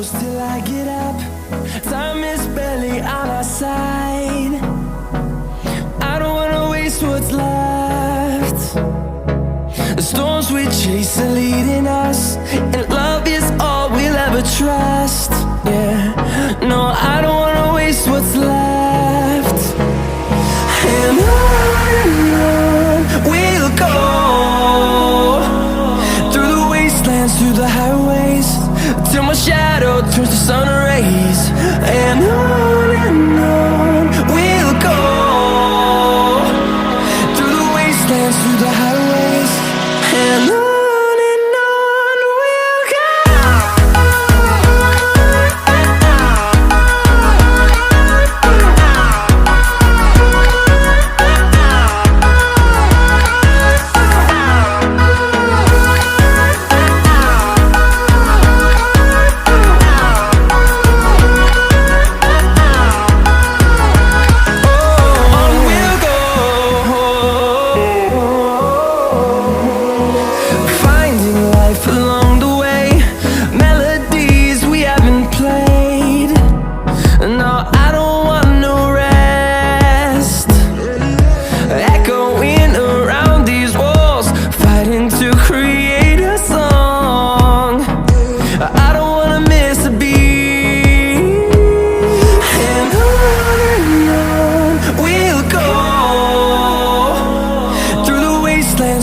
close till I get up. Time is barely on our side. I don't wanna waste what's left. The storms we chase are leading us, and love is all we'll ever trust. Yeah, no, I don't wanna waste what's left. And on we'll go, through the wastelands, through the highways, till my shadow turns to sun rays. And on we'll go, through the wastelands, through the highways, and on we'll go.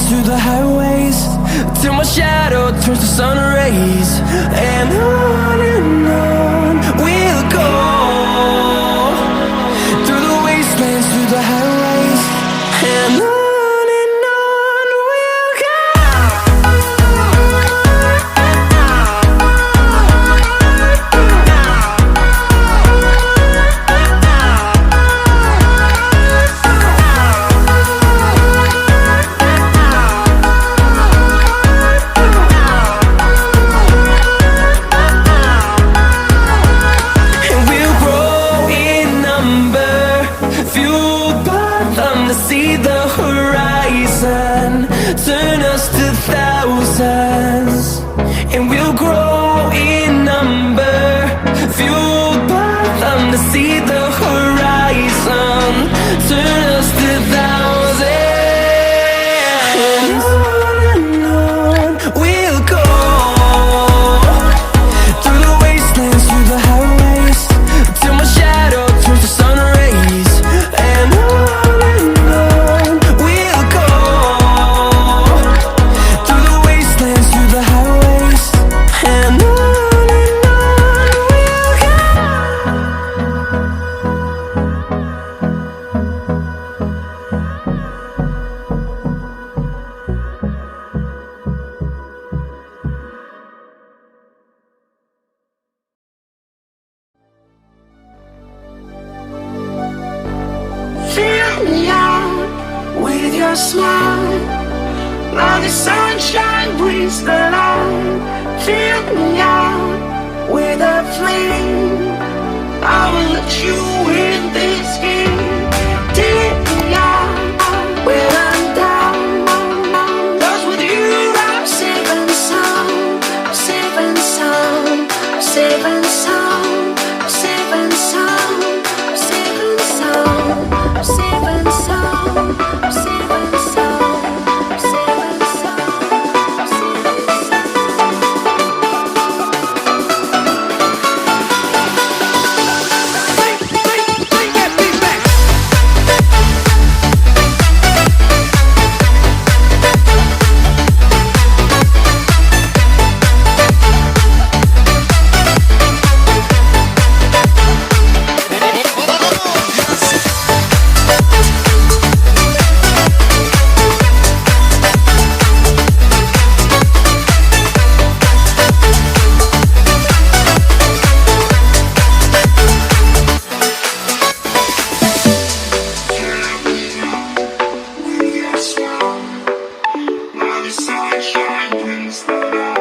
Through the highways, till my shadow turns to sun rays. And on we'll go, through the wastelands, through the highways, and on we'll go. See the horizon, turn us to thousands, and we'll grow in number, fueled by them. To see the horizon, turn us to thousands, and on we'll go, through the wastelands, through the highways, till my shadow turns to sun rays. And fill me out with your smile. Now the sunshine brings the light. Fill me out with a flame. I will let you in this game. Take me out when I'm down. 'Cause with you I'm safe and sound. I'm safe and sound. I'm safe and sound. I'm safe and sound. I'm safe and sound. I'm safe and sound. I'm safe and sound. I'm safe and sound. I'm safe and sound. Bring that beat back. Now the sunshine brings the light.